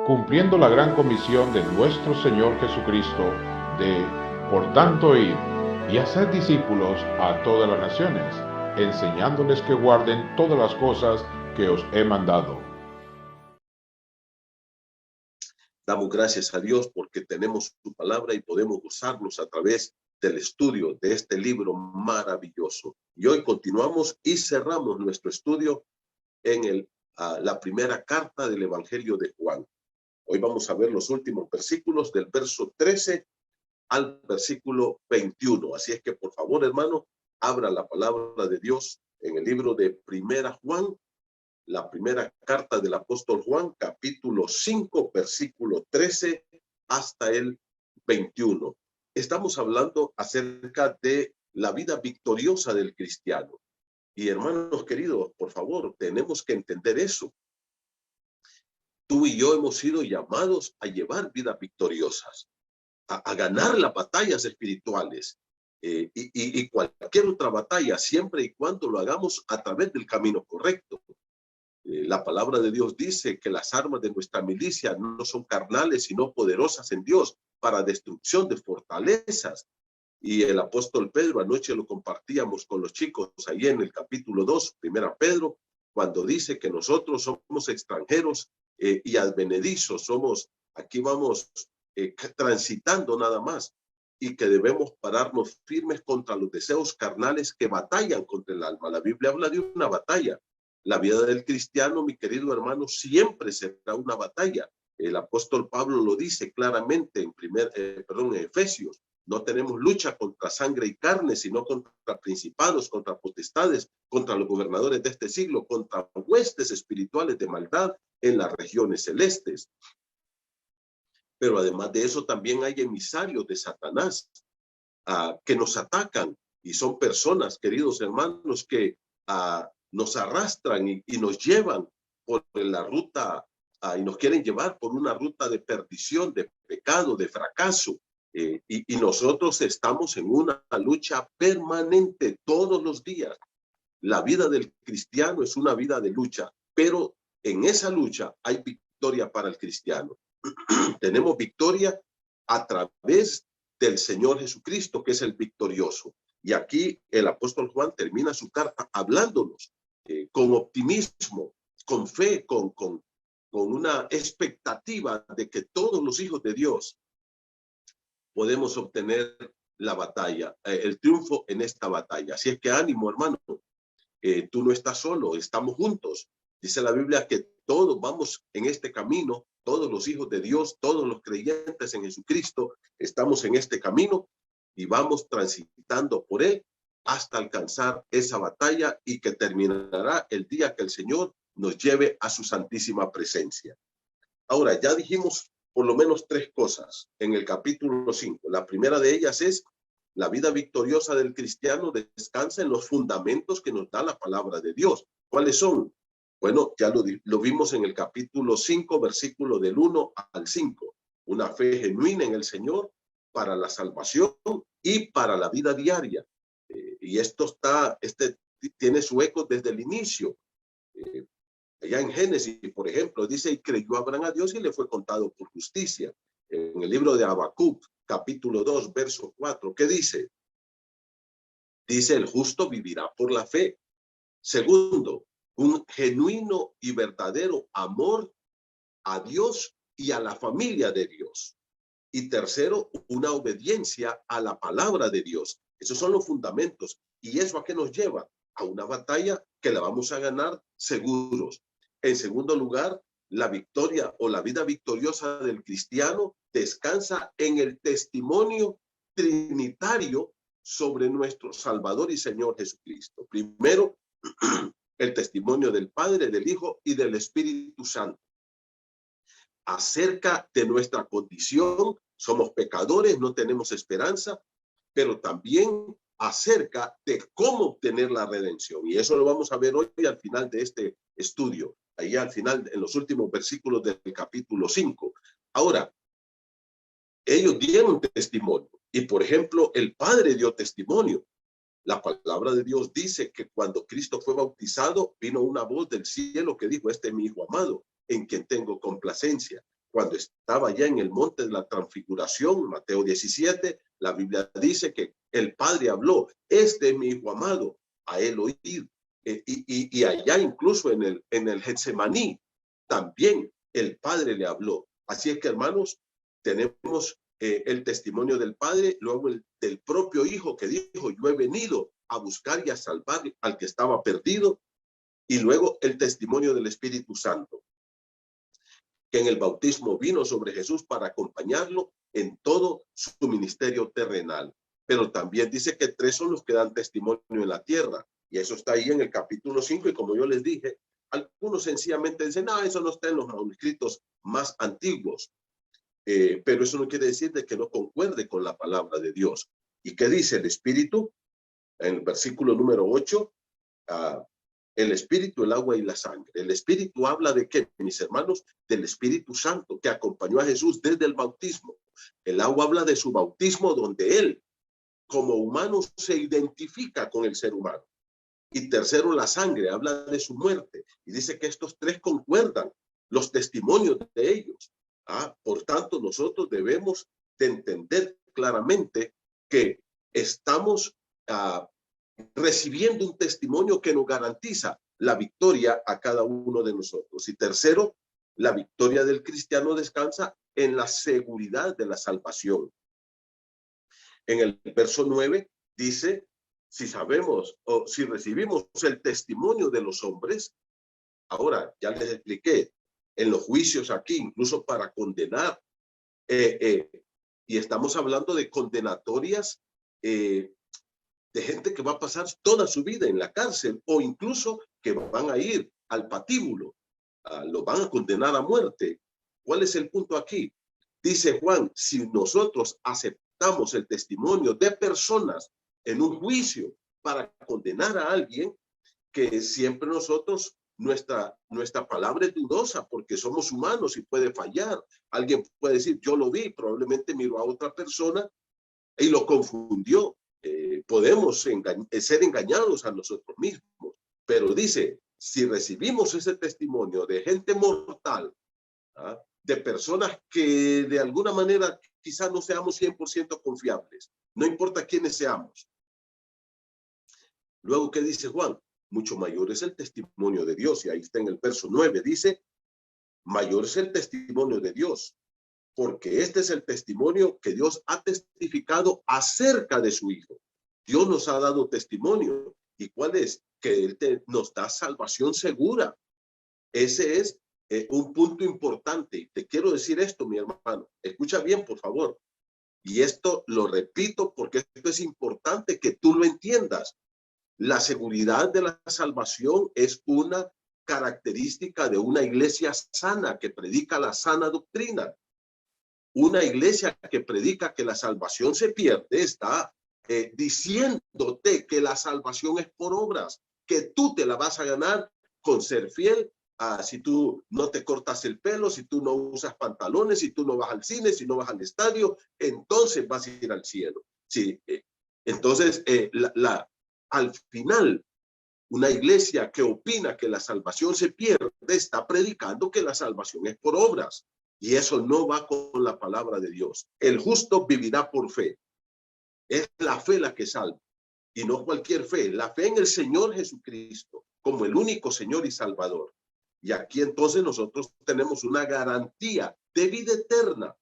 cumpliendo la gran comisión de nuestro Señor Jesucristo de, por tanto, ir y hacer discípulos a todas las naciones, enseñándoles que guarden todas las cosas que os he mandado. Damos gracias a Dios porque tenemos su palabra y podemos gozarnos a través del estudio de este libro maravilloso. Y hoy continuamos y cerramos nuestro estudio en la primera carta del Evangelio de Juan. Hoy vamos a ver los últimos versículos del verso 13 al versículo 21. Así es que, por favor, hermano, abra la palabra de Dios en el libro de Primera Juan, la primera carta del apóstol Juan, capítulo 5, versículo 13 hasta el 21. Estamos hablando acerca de la vida victoriosa del cristiano. Y hermanos queridos, por favor, tenemos que entender eso. Tú y yo hemos sido llamados a llevar vidas victoriosas, a ganar las batallas espirituales y cualquier otra batalla, siempre y cuando lo hagamos a través del camino correcto. La palabra de Dios dice que las armas de nuestra milicia no son carnales, sino poderosas en Dios para destrucción de fortalezas. Y el apóstol Pedro, anoche lo compartíamos con los chicos ahí en el capítulo 2, primera Pedro, cuando dice que nosotros somos extranjeros y advenedizos, aquí vamos transitando nada más, y que debemos pararnos firmes contra los deseos carnales que batallan contra el alma. La Biblia habla de una batalla. La vida del cristiano, mi querido hermano, siempre será una batalla. El apóstol Pablo lo dice claramente en Efesios. No tenemos lucha contra sangre y carne, sino contra principados, contra potestades, contra los gobernadores de este siglo, contra huestes espirituales de maldad en las regiones celestes. Pero además de eso también hay emisarios de Satanás que nos atacan, y son personas, queridos hermanos, que nos arrastran y nos llevan por la ruta y nos quieren llevar por una ruta de perdición, de pecado, de fracaso. Y nosotros estamos en una lucha permanente todos los días. La vida del cristiano es una vida de lucha, pero en esa lucha hay victoria para el cristiano. Tenemos victoria a través del Señor Jesucristo, que es el victorioso. Y aquí el apóstol Juan termina su carta hablándonos con optimismo, con fe, con una expectativa de que todos los hijos de Dios podemos obtener la batalla, el triunfo en esta batalla. Así es que ánimo, hermano. Tú no estás solo, estamos juntos. Dice la Biblia que todos vamos en este camino, todos los hijos de Dios, todos los creyentes en Jesucristo, estamos en este camino y vamos transitando por él hasta alcanzar esa batalla y que terminará el día que el Señor nos lleve a su santísima presencia. Ahora, ya dijimos por lo menos tres cosas en el capítulo 5. La primera de ellas es: la vida victoriosa del cristiano descansa en los fundamentos que nos da la palabra de Dios. ¿Cuáles son? Bueno, ya lo vimos en el capítulo 5, versículo del 1 al 5. Una fe genuina en el Señor para la salvación y para la vida diaria. Y esto tiene su eco desde el inicio. Allá en Génesis, por ejemplo, dice: y creyó Abraham a Dios y le fue contado por justicia. En el libro de Habacuc, capítulo 2, verso 4, ¿qué dice? Dice: el justo vivirá por la fe. Segundo, un genuino y verdadero amor a Dios y a la familia de Dios. Y tercero, una obediencia a la palabra de Dios. Esos son los fundamentos. ¿Y eso a qué nos lleva? A una batalla que la vamos a ganar seguros. En segundo lugar, la victoria o la vida victoriosa del cristiano descansa en el testimonio trinitario sobre nuestro Salvador y Señor Jesucristo. Primero, el testimonio del Padre, del Hijo y del Espíritu Santo. Acerca de nuestra condición, somos pecadores, no tenemos esperanza, pero también acerca de cómo obtener la redención. Y eso lo vamos a ver hoy al final de este estudio, ahí al final, en los últimos versículos del capítulo 5. Ahora, ellos dieron testimonio y, por ejemplo, el Padre dio testimonio. La palabra de Dios dice que cuando Cristo fue bautizado, vino una voz del cielo que dijo: este es mi Hijo amado, en quien tengo complacencia. cuando estaba ya en el monte de la transfiguración, Mateo 17, la Biblia dice que el Padre habló, este es mi Hijo amado, a él oíd. Y allá incluso en el Getsemaní, también el Padre le habló. Así es que, hermanos, tenemos el testimonio del Padre, luego el del propio Hijo que dijo, yo he venido a buscar y a salvar al que estaba perdido, y luego el testimonio del Espíritu Santo, que en el bautismo vino sobre Jesús para acompañarlo en todo su ministerio terrenal. Pero también dice que 3 son los que dan testimonio en la tierra, y eso está ahí en el capítulo 5, y como yo les dije, algunos sencillamente dicen, no, eso no está en los manuscritos más antiguos, pero eso no quiere decir de que no concuerde con la palabra de Dios. ¿Y qué dice el Espíritu? En el versículo número 8, el Espíritu, el agua y la sangre. El Espíritu habla de qué, mis hermanos, del Espíritu Santo que acompañó a Jesús desde el bautismo. El agua habla de su bautismo, donde él, como humano, se identifica con el ser humano. Y tercero, la sangre, habla de su muerte. Y dice que estos 3 concuerdan, los testimonios de ellos. Por tanto, nosotros debemos de entender claramente que estamos recibiendo un testimonio que nos garantiza la victoria a cada uno de nosotros. Y tercero, la victoria del cristiano descansa en la seguridad de la salvación. En el verso 9 dice, si sabemos o si recibimos el testimonio de los hombres, ahora ya les expliqué, en los juicios aquí, incluso para condenar, y estamos hablando de condenatorias de gente que va a pasar toda su vida en la cárcel, o incluso que van a ir al patíbulo, lo van a condenar a muerte. ¿Cuál es el punto aquí? Dice Juan, si nosotros aceptamos el testimonio de personas en un juicio para condenar a alguien, que siempre nosotros, nuestra palabra es dudosa porque somos humanos y puede fallar. Alguien puede decir, yo lo vi, probablemente miró a otra persona y lo confundió. Podemos ser engañados a nosotros mismos, pero dice, si recibimos ese testimonio de gente mortal, de personas que de alguna manera quizás no seamos 100% confiables, no importa quiénes seamos. Luego, ¿qué dice Juan? Mucho mayor es el testimonio de Dios, y ahí está en el verso 9, dice, mayor es el testimonio de Dios, porque este es el testimonio que Dios ha testificado acerca de su Hijo. Dios nos ha dado testimonio. ¿Y cuál es? Que Él nos da salvación segura. Ese es un punto importante. Te quiero decir esto, mi hermano. Escucha bien, por favor. Y esto lo repito porque esto es importante que tú lo entiendas. La seguridad de la salvación es una característica de una iglesia sana que predica la sana doctrina. Una iglesia que predica que la salvación se pierde está diciéndote que la salvación es por obras, que tú te la vas a ganar con ser fiel. Si tú no te cortas el pelo, si tú no usas pantalones, si tú no vas al cine, si no vas al estadio, entonces vas a ir al cielo. Sí, entonces, al final, una iglesia que opina que la salvación se pierde está predicando que la salvación es por obras. Y eso no va con la palabra de Dios. El justo vivirá por fe. Es la fe la que salva. Y no cualquier fe. La fe en el Señor Jesucristo como el único Señor y Salvador. Y aquí entonces nosotros tenemos una garantía de vida eterna.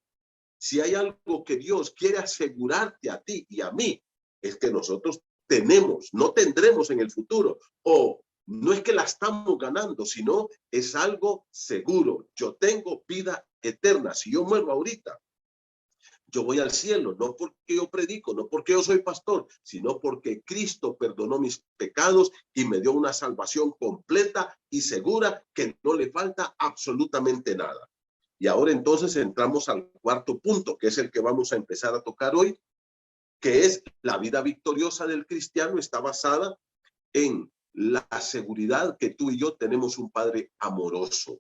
Si hay algo que Dios quiere asegurarte a ti y a mí, es que nosotros tenemos, no tendremos en el futuro, o no es que la estamos ganando, sino es algo seguro. Yo tengo vida eterna. Si yo muero ahorita, yo voy al cielo, no porque yo predico, no porque yo soy pastor, sino porque Cristo perdonó mis pecados y me dio una salvación completa y segura que no le falta absolutamente nada. Y ahora entonces entramos al cuarto punto, que es el que vamos a empezar a tocar hoy, que es la vida victoriosa del cristiano está basada en la seguridad que tú y yo tenemos un Padre amoroso.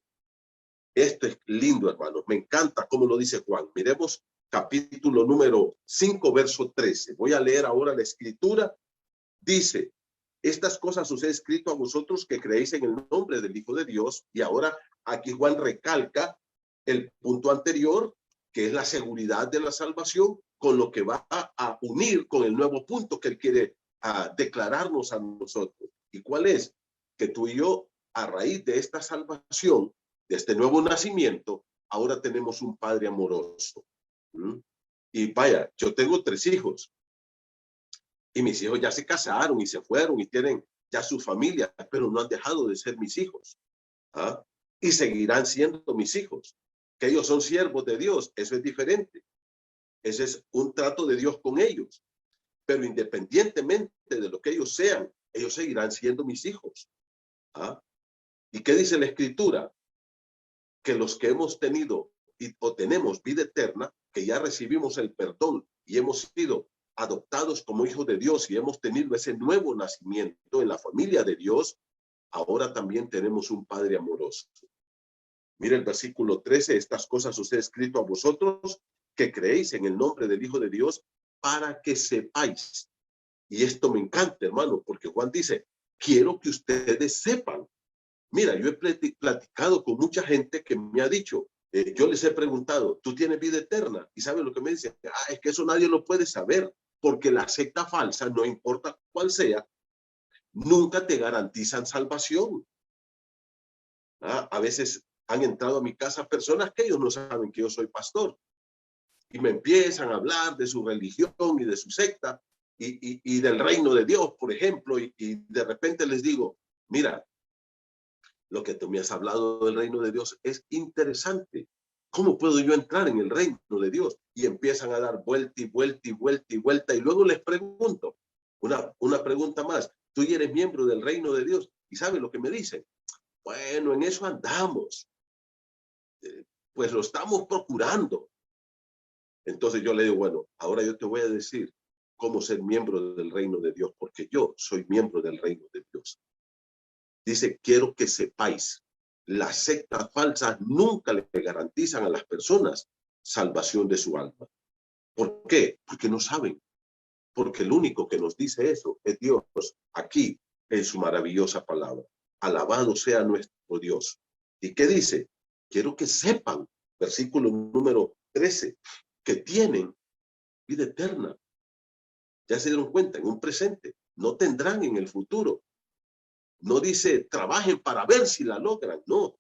Esto es lindo, hermanos. Me encanta cómo lo dice Juan. Miremos capítulo número 5, verso 13. Voy a leer ahora la escritura. Dice, estas cosas os he escrito a vosotros que creéis en el nombre del Hijo de Dios. Y ahora aquí Juan recalca el punto anterior, que es la seguridad de la salvación, con lo que va a unir con el nuevo punto que él quiere declararnos a nosotros. ¿Y cuál es? Que tú y yo, a raíz de esta salvación, de este nuevo nacimiento, ahora tenemos un Padre amoroso. Y vaya, yo tengo 3 hijos. Y mis hijos ya se casaron y se fueron y tienen ya su familia, pero no han dejado de ser mis hijos. ¿Ah? Y seguirán siendo mis hijos. Que ellos son siervos de Dios, eso es diferente. Ese es un trato de Dios con ellos. Pero independientemente de lo que ellos sean, ellos seguirán siendo mis hijos. ¿Ah? ¿Y qué dice la Escritura? Que los que hemos tenido o tenemos vida eterna, que ya recibimos el perdón y hemos sido adoptados como hijos de Dios y hemos tenido ese nuevo nacimiento en la familia de Dios, ahora también tenemos un Padre amoroso. Mire el versículo 13, estas cosas os he escrito a vosotros que creéis en el nombre del Hijo de Dios para que sepáis. Y esto me encanta, hermano, porque Juan dice, quiero que ustedes sepan. Mira, yo he platicado con mucha gente que me ha dicho, yo les he preguntado, ¿tú tienes vida eterna? Y ¿saben lo que me dicen? Es que eso nadie lo puede saber, porque la secta falsa, no importa cuál sea, nunca te garantizan salvación. A veces han entrado a mi casa personas que ellos no saben que yo soy pastor y me empiezan a hablar de su religión y de su secta y del reino de Dios, por ejemplo, y de repente les digo, mira, lo que tú me has hablado del reino de Dios es interesante. ¿Cómo puedo yo entrar en el reino de Dios? Y empiezan a dar vuelta y vuelta y vuelta y vuelta. Y luego les pregunto, una pregunta más. ¿Tú ya eres miembro del reino de Dios? ¿Y sabes lo que me dicen? Bueno, en eso andamos. Pues lo estamos procurando. Entonces yo le digo, bueno, ahora yo te voy a decir cómo ser miembro del reino de Dios, porque yo soy miembro del reino de Dios. Dice, quiero que sepáis, las sectas falsas nunca le garantizan a las personas salvación de su alma. ¿Por qué? Porque no saben. Porque el único que nos dice eso es Dios, aquí en su maravillosa palabra. Alabado sea nuestro Dios. ¿Y qué dice? Quiero que sepan, versículo número 13, que tienen vida eterna. Ya se dieron cuenta, en un presente. No tendrán en el futuro. No dice, trabajen para ver si la logran. No,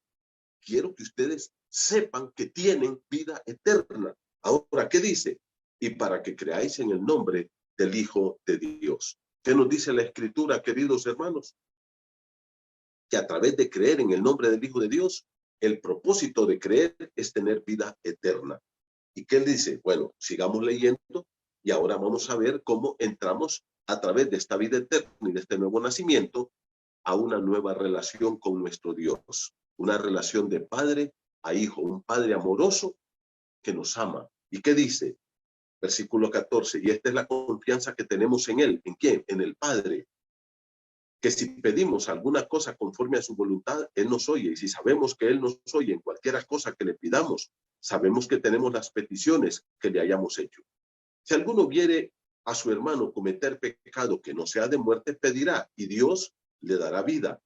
quiero que ustedes sepan que tienen vida eterna. Ahora, ¿qué dice? Y para que creáis en el nombre del Hijo de Dios. ¿Qué nos dice la Escritura, queridos hermanos? Que a través de creer en el nombre del Hijo de Dios, el propósito de creer es tener vida eterna. ¿Y qué él dice? Bueno, sigamos leyendo y ahora vamos a ver cómo entramos a través de esta vida eterna y de este nuevo nacimiento a una nueva relación con nuestro Dios, una relación de padre a hijo, un padre amoroso que nos ama. ¿Y qué dice? Versículo 14, y esta es la confianza que tenemos en él. ¿En quién? En el Padre. Que si pedimos alguna cosa conforme a su voluntad, él nos oye. Y si sabemos que él nos oye en cualquier cosa que le pidamos, sabemos que tenemos las peticiones que le hayamos hecho. Si alguno viere a su hermano cometer pecado que no sea de muerte, pedirá y Dios le dará vida.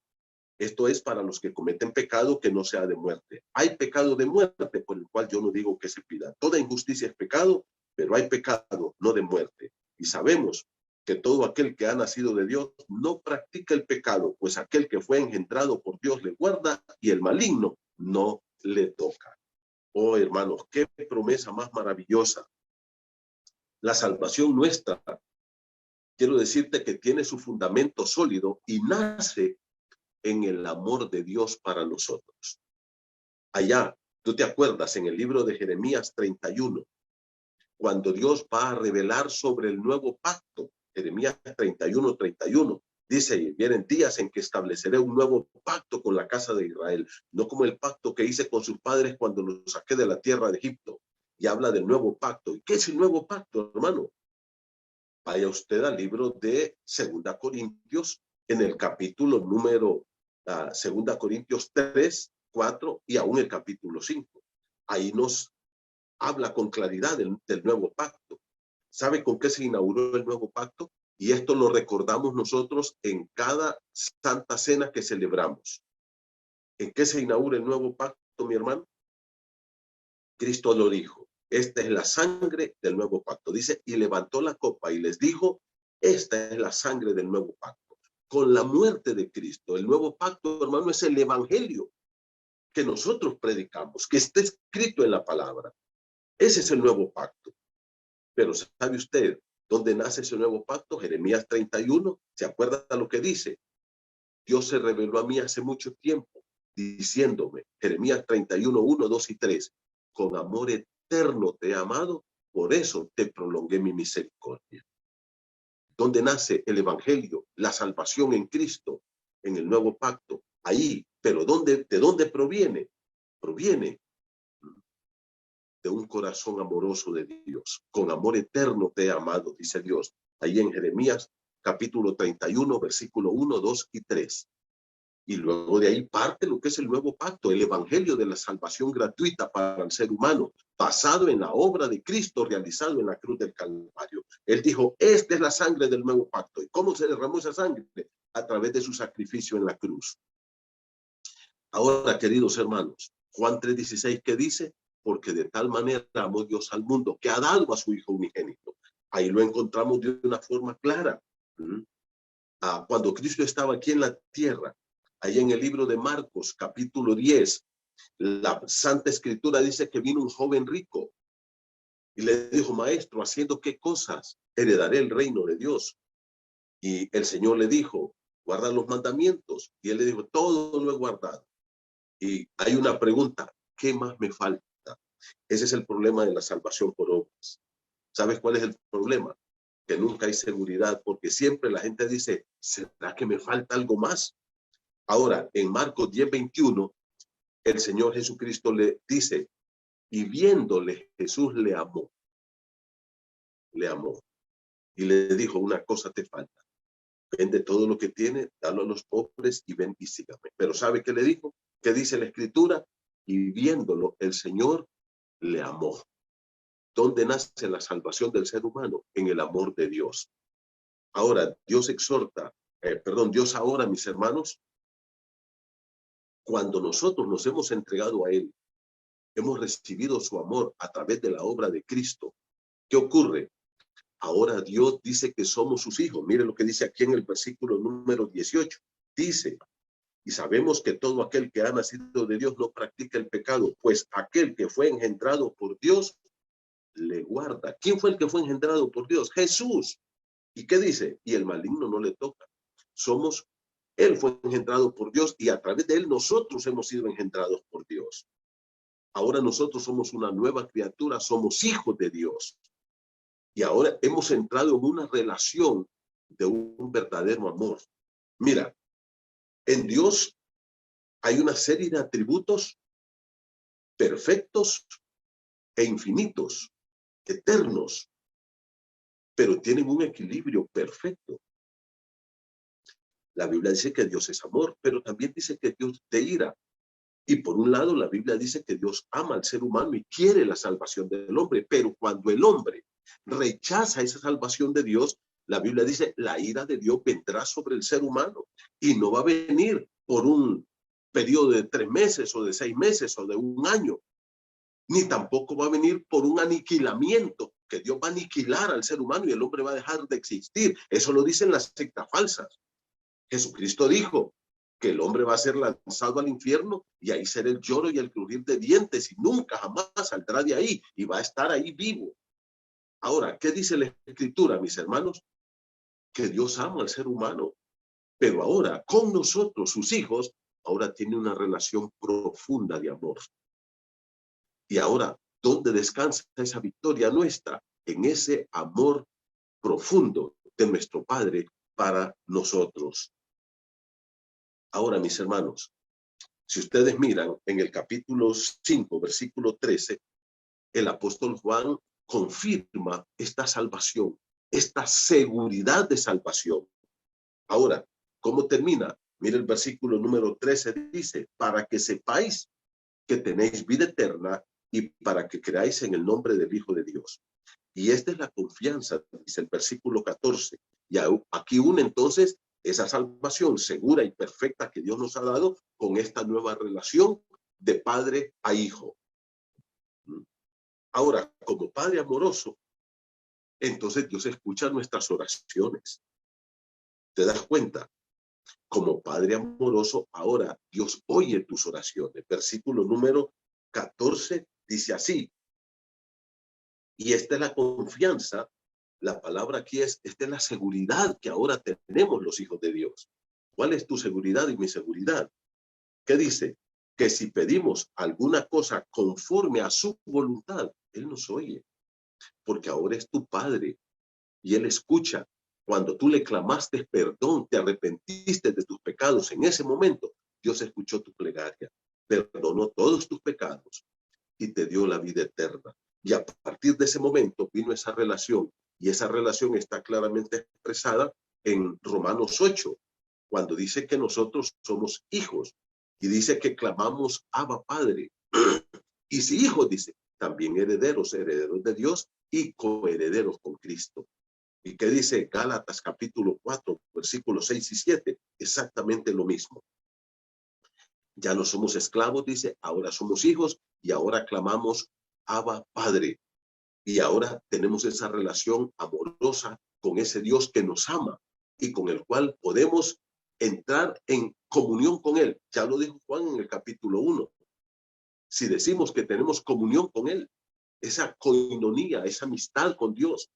Esto es para los que cometen pecado que no sea de muerte. Hay pecado de muerte por el cual yo no digo que se pida. Toda injusticia es pecado, pero hay pecado no de muerte. Y sabemos que todo aquel que ha nacido de Dios no practica el pecado, pues aquel que fue engendrado por Dios le guarda y el maligno no le toca. Oh, hermanos, qué promesa más maravillosa. La salvación nuestra, quiero decirte que tiene su fundamento sólido y nace en el amor de Dios para nosotros. Allá, tú te acuerdas en el libro de Jeremías 31, cuando Dios va a revelar sobre el nuevo pacto, Jeremías 31, 31, dice, vienen días en que estableceré un nuevo pacto con la casa de Israel, no como el pacto que hice con sus padres cuando los saqué de la tierra de Egipto. Y habla del nuevo pacto. ¿Y qué es el nuevo pacto, hermano? Vaya usted al libro de 2 Corintios, en el capítulo número 2 Corintios 3, 4 y aún el capítulo 5. Ahí nos habla con claridad del nuevo pacto. ¿Sabe con qué se inauguró el nuevo pacto? Y esto lo recordamos nosotros en cada Santa Cena que celebramos. ¿En qué se inaugura el nuevo pacto, mi hermano? Cristo lo dijo. Esta es la sangre del nuevo pacto. Dice, y levantó la copa y les dijo, esta es la sangre del nuevo pacto. Con la muerte de Cristo, el nuevo pacto, hermano, es el evangelio que nosotros predicamos, que está escrito en la palabra. Ese es el nuevo pacto. Pero ¿sabe usted dónde nace ese nuevo pacto? Jeremías 31, ¿se acuerda de lo que dice? Dios se reveló a mí hace mucho tiempo, diciéndome, Jeremías 31, 1, 2 y 3, con amor eterno te he amado, por eso te prolongué mi misericordia. ¿Dónde nace el evangelio, la salvación en Cristo, en el nuevo pacto? Ahí, pero ¿de dónde proviene? Proviene de un corazón amoroso de Dios. Con amor eterno te he amado, dice Dios. Ahí en Jeremías, capítulo 31, versículo 1, 2 y 3. Y luego de ahí parte lo que es el nuevo pacto, el evangelio de la salvación gratuita para el ser humano, basado en la obra de Cristo realizado en la cruz del Calvario. Él dijo, esta es la sangre del nuevo pacto. ¿Y cómo se derramó esa sangre? A través de su sacrificio en la cruz. Ahora, queridos hermanos, Juan 3:16, ¿qué dice? Porque de tal manera amó Dios al mundo, que ha dado a su Hijo unigénito. Ahí lo encontramos de una forma clara. Cuando Cristo estaba aquí en la tierra, ahí en el libro de Marcos, capítulo 10, la Santa Escritura dice que vino un joven rico y le dijo, maestro, ¿haciendo qué cosas heredaré el reino de Dios? Y el Señor le dijo, guarda los mandamientos. Y él le dijo, todo lo he guardado. Y hay una pregunta, ¿qué más me falta? Ese es el problema de la salvación por obras. ¿Sabes cuál es el problema? Que nunca hay seguridad, porque siempre la gente dice, ¿será que me falta algo más? Ahora, en Marcos 10:21, el Señor Jesucristo le dice, y viéndole, Jesús le amó. Le amó. Y le dijo, una cosa te falta. Vende todo lo que tiene, dalo a los pobres y ven y sígame. Pero ¿sabe qué le dijo? ¿Qué dice la Escritura? Y viéndolo, el Señor le amó. ¿Dónde nace la salvación del ser humano? En el amor de Dios. Ahora, Dios ahora, mis hermanos, cuando nosotros nos hemos entregado a Él, hemos recibido su amor a través de la obra de Cristo. ¿Qué ocurre? Ahora Dios dice que somos sus hijos. Mire lo que dice aquí en el versículo número 18. Dice, y sabemos que todo aquel que ha nacido de Dios no practica el pecado, pues aquel que fue engendrado por Dios le guarda. ¿Quién fue el que fue engendrado por Dios? Jesús. ¿Y qué dice? Y el maligno no le toca. Él fue engendrado por Dios y a través de él nosotros hemos sido engendrados por Dios. Ahora nosotros somos una nueva criatura, somos hijos de Dios. Y ahora hemos entrado en una relación de un verdadero amor. Mira, en Dios hay una serie de atributos perfectos e infinitos, eternos, pero tienen un equilibrio perfecto. La Biblia dice que Dios es amor, pero también dice que Dios te ira. Y por un lado, la Biblia dice que Dios ama al ser humano y quiere la salvación del hombre, pero cuando el hombre rechaza esa salvación de Dios, la Biblia dice, la ira de Dios vendrá sobre el ser humano y no va a venir por un periodo de 3 meses o de 6 meses o de 1 año, ni tampoco va a venir por un aniquilamiento, que Dios va a aniquilar al ser humano y el hombre va a dejar de existir. Eso lo dicen las sectas falsas. Jesucristo dijo que el hombre va a ser lanzado al infierno y ahí será el lloro y el crujir de dientes y nunca jamás saldrá de ahí y va a estar ahí vivo. Ahora, ¿qué dice la Escritura, mis hermanos? Que Dios ama al ser humano, pero ahora con nosotros, sus hijos, ahora tiene una relación profunda de amor. Y ahora, ¿dónde descansa esa victoria nuestra? En ese amor profundo de nuestro Padre para nosotros. Ahora, mis hermanos, si ustedes miran en el capítulo 5, versículo 13, el apóstol Juan confirma esta salvación, esta seguridad de salvación. Ahora, ¿cómo termina? Mira el versículo número 13, dice, para que sepáis que tenéis vida eterna y para que creáis en el nombre del Hijo de Dios. Y esta es la confianza, dice el versículo 14. Y aquí une entonces esa salvación segura y perfecta que Dios nos ha dado con esta nueva relación de padre a hijo. Ahora, como Padre amoroso, entonces Dios escucha nuestras oraciones. ¿Te das cuenta? Como Padre amoroso, ahora Dios oye tus oraciones. Versículo número 14 dice así. Y esta es la confianza. La palabra aquí esta es la seguridad que ahora tenemos los hijos de Dios. ¿Cuál es tu seguridad y mi seguridad? ¿Qué dice? Que si pedimos alguna cosa conforme a su voluntad, Él nos oye, porque ahora es tu Padre y Él escucha. Cuando tú le clamaste perdón, te arrepentiste de tus pecados, en ese momento Dios escuchó tu plegaria, perdonó todos tus pecados y te dio la vida eterna. Y a partir de ese momento vino esa relación, y esa relación está claramente expresada en Romanos 8, cuando dice que nosotros somos hijos, y dice que clamamos Abba Padre. Y si hijos, dice, también herederos, herederos de Dios y coherederos con Cristo. ¿Y qué dice Gálatas capítulo 4, versículos 6 y 7? Exactamente lo mismo. Ya no somos esclavos, dice, ahora somos hijos y ahora clamamos Abba Padre. Y ahora tenemos esa relación amorosa con ese Dios que nos ama y con el cual podemos entrar en comunión con Él. Ya lo dijo Juan en el capítulo 1. Si decimos que tenemos comunión con Él, esa coinonía, esa amistad con Dios,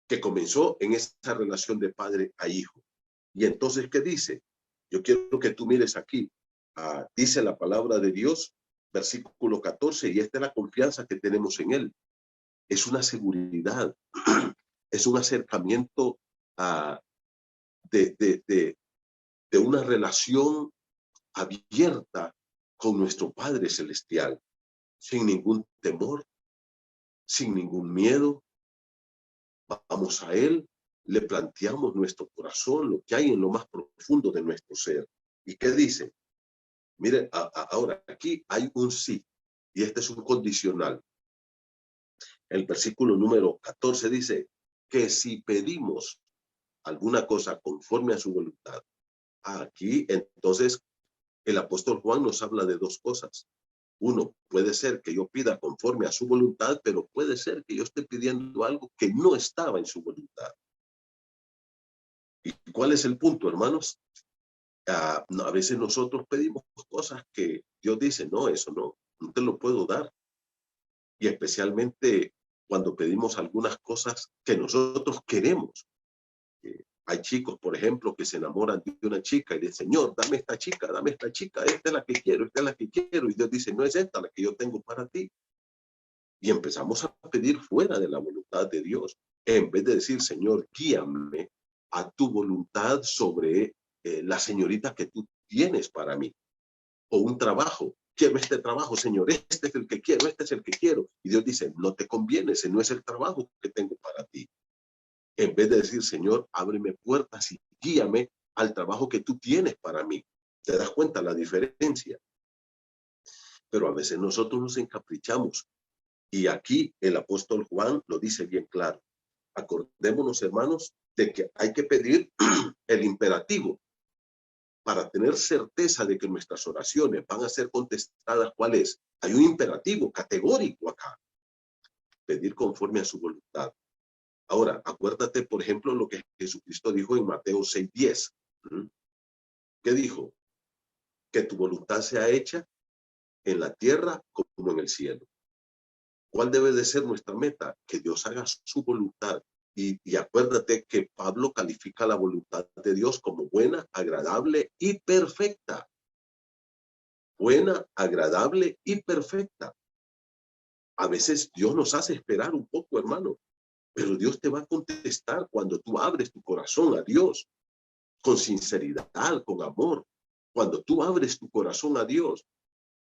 que comenzó en esa relación de padre a hijo. Y entonces, ¿qué dice? Yo quiero que tú mires aquí. Dice la palabra de Dios, versículo 14, y esta es la confianza que tenemos en Él. Es una seguridad, es un acercamiento de una relación abierta con nuestro Padre Celestial, sin ningún temor, sin ningún miedo. Vamos a Él, le planteamos nuestro corazón, lo que hay en lo más profundo de nuestro ser. ¿Y qué dice? Miren, ahora aquí hay un sí, y este es un condicional. El versículo número 14 dice que si pedimos alguna cosa conforme a su voluntad, aquí entonces el apóstol Juan nos habla de dos cosas. Uno, puede ser que yo pida conforme a su voluntad, pero puede ser que yo esté pidiendo algo que no estaba en su voluntad. ¿Y cuál es el punto, hermanos? A veces nosotros pedimos cosas que Dios dice, no, eso no te lo puedo dar. Y especialmente cuando pedimos algunas cosas que nosotros queremos. Hay chicos, por ejemplo, que se enamoran de una chica y dicen, Señor, dame esta chica, esta es la que quiero, esta es la que quiero. Y Dios dice, no es esta la que yo tengo para ti. Y empezamos a pedir fuera de la voluntad de Dios, en vez de decir, Señor, guíame a tu voluntad sobre la señorita que tú tienes para mí. O un trabajo. Quiero este trabajo, Señor, este es el que quiero, este es el que quiero. Y Dios dice, no te conviene, ese no es el trabajo que tengo para ti. En vez de decir, Señor, ábreme puertas y guíame al trabajo que tú tienes para mí. ¿Te das cuenta la diferencia? Pero a veces nosotros nos encaprichamos. Y aquí el apóstol Juan lo dice bien claro. Acordémonos, hermanos, de que hay que pedir el imperativo para tener certeza de que nuestras oraciones van a ser contestadas. ¿Cuál es? Hay un imperativo categórico acá. Pedir conforme a su voluntad. Ahora, acuérdate, por ejemplo, lo que Jesucristo dijo en Mateo 6:10. ¿Qué dijo? Que tu voluntad sea hecha en la tierra como en el cielo. ¿Cuál debe de ser nuestra meta? Que Dios haga su voluntad. Y acuérdate que Pablo califica la voluntad de Dios como buena, agradable y perfecta. Buena, agradable y perfecta. A veces Dios nos hace esperar un poco, hermano, pero Dios te va a contestar cuando tú abres tu corazón a Dios, con sinceridad, con amor. Cuando tú abres tu corazón a Dios,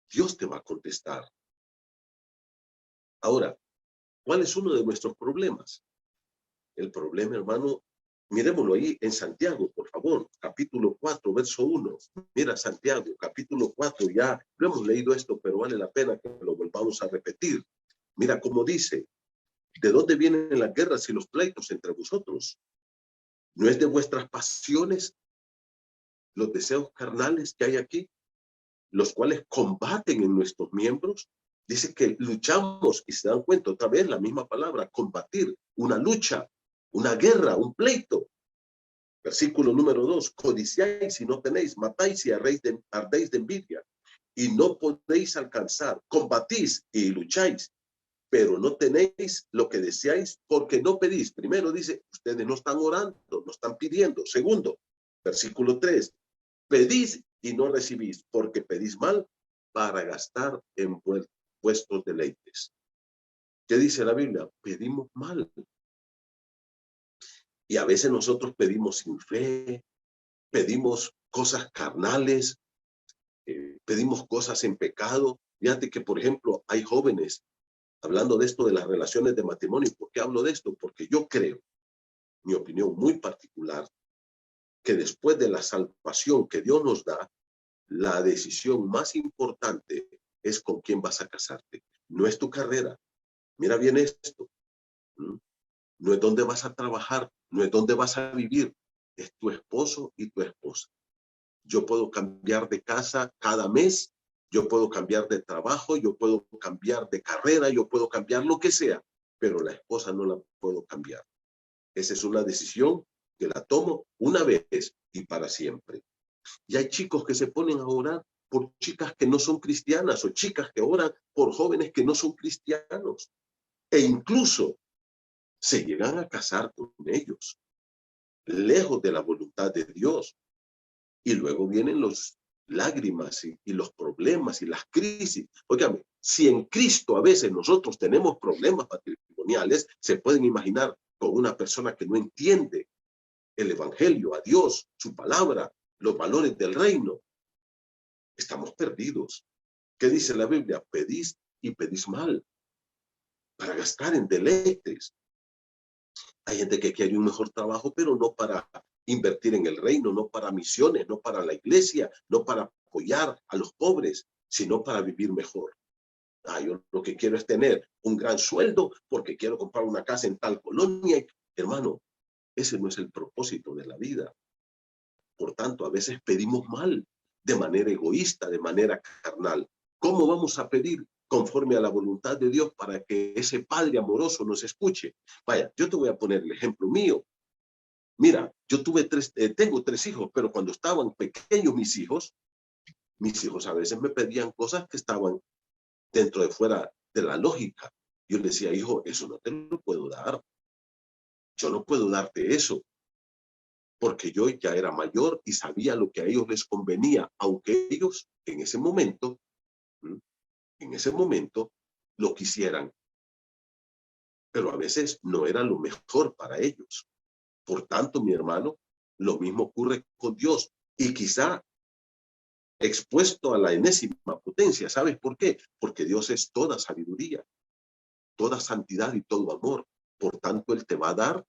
Dios te va a contestar. Ahora, ¿cuál es uno de nuestros problemas? El problema, hermano, miremoslo ahí en Santiago, por favor, capítulo 4, verso 1. Mira, Santiago, capítulo 4, ya lo hemos leído esto, pero vale la pena que lo volvamos a repetir. Mira cómo dice, ¿de dónde vienen las guerras y los pleitos entre vosotros? ¿No es de vuestras pasiones, los deseos carnales que hay aquí, los cuales combaten en nuestros miembros? Dice que luchamos, y se dan cuenta otra vez la misma palabra, combatir, una lucha, una guerra, un pleito. Versículo número 2, codiciáis y no tenéis, matáis y ardéis de envidia, y no podéis alcanzar, combatís y lucháis, pero no tenéis lo que deseáis porque no pedís. Primero dice, ustedes no están orando, no están pidiendo. Segundo, versículo 3, pedís y no recibís porque pedís mal para gastar en vuestros deleites. ¿Qué dice la Biblia? Pedimos mal. Y a veces nosotros pedimos sin fe, pedimos cosas carnales, pedimos cosas en pecado. Fíjate que, por ejemplo, hay jóvenes, hablando de esto de las relaciones de matrimonio. ¿Por qué hablo de esto? Porque yo creo, mi opinión muy particular, que después de la salvación que Dios nos da, la decisión más importante es con quién vas a casarte. No es tu carrera. Mira bien esto. No es dónde vas a trabajar, no es dónde vas a vivir. Es tu esposo y tu esposa. Yo puedo cambiar de casa cada mes, yo puedo cambiar de trabajo, yo puedo cambiar de carrera, yo puedo cambiar lo que sea, pero la esposa no la puedo cambiar. Esa es una decisión que la tomo una vez y para siempre. Y hay chicos que se ponen a orar por chicas que no son cristianas o chicas que oran por jóvenes que no son cristianos. E incluso se llegan a casar con ellos, lejos de la voluntad de Dios. Y luego vienen los lágrimas y los problemas y las crisis. Óigame, si en Cristo a veces nosotros tenemos problemas matrimoniales, se pueden imaginar con una persona que no entiende el evangelio, a Dios, su palabra, los valores del reino. Estamos perdidos. ¿Qué dice la Biblia? Pedís y pedís mal para gastar en deleites. Hay gente que quiere un mejor trabajo, pero no para invertir en el reino, no para misiones, no para la iglesia, no para apoyar a los pobres, sino para vivir mejor. Yo lo que quiero es tener un gran sueldo porque quiero comprar una casa en tal colonia. Hermano, ese no es el propósito de la vida. Por tanto, a veces pedimos mal, de manera egoísta, de manera carnal. ¿Cómo vamos a pedir conforme a la voluntad de Dios para que ese Padre amoroso nos escuche? Vaya, yo te voy a poner el ejemplo mío. Mira, yo tengo 3 hijos, pero cuando estaban pequeños mis hijos a veces me pedían cosas que estaban dentro de fuera de la lógica. Yo les decía, hijo, eso no te lo puedo dar. Yo no puedo darte eso, porque yo ya era mayor y sabía lo que a ellos les convenía, aunque ellos en ese momento lo quisieran. Pero a veces no era lo mejor para ellos. Por tanto, mi hermano, lo mismo ocurre con Dios. Y quizá expuesto a la enésima potencia. ¿Sabes por qué? Porque Dios es toda sabiduría, toda santidad y todo amor. Por tanto, Él te va a dar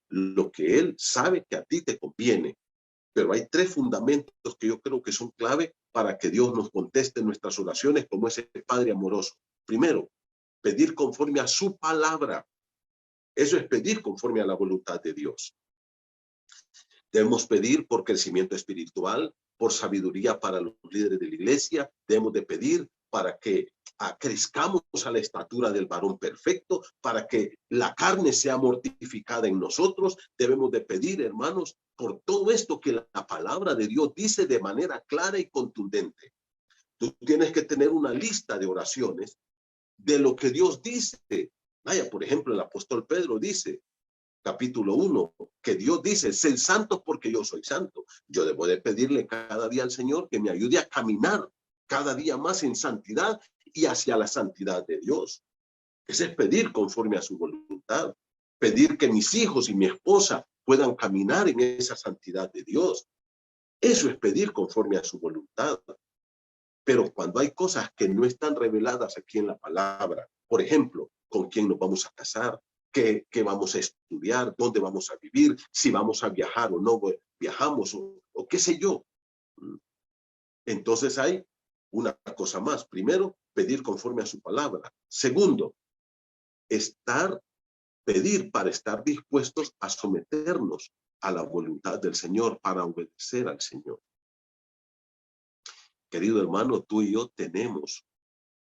lo que Él sabe que a ti te conviene. Pero hay 3 fundamentos que yo creo que son clave para que Dios nos conteste nuestras oraciones como ese Padre amoroso. Primero, pedir conforme a su palabra. Eso es pedir conforme a la voluntad de Dios. Debemos pedir por crecimiento espiritual, por sabiduría para los líderes de la iglesia. Debemos de pedir para que crezcamos a la estatura del varón perfecto, para que la carne sea mortificada en nosotros. Debemos de pedir, hermanos, por todo esto que la palabra de Dios dice de manera clara y contundente. Tú tienes que tener una lista de oraciones de lo que Dios dice. Vaya, por ejemplo, el apóstol Pedro dice, capítulo 1, que Dios dice, sed santos porque yo soy santo. Yo debo de pedirle cada día al Señor que me ayude a caminar cada día más en santidad y hacia la santidad de Dios. Ese es pedir conforme a su voluntad. Pedir que mis hijos y mi esposa puedan caminar en esa santidad de Dios. Eso es pedir conforme a su voluntad. Pero cuando hay cosas que no están reveladas aquí en la palabra, por ejemplo, con quién nos vamos a casar, qué vamos a estudiar, dónde vamos a vivir, si vamos a viajar o no viajamos, o qué sé yo. Entonces hay una cosa más. Primero, pedir conforme a su palabra. Segundo, pedir para estar dispuestos a someternos a la voluntad del Señor, para obedecer al Señor. Querido hermano, tú y yo tenemos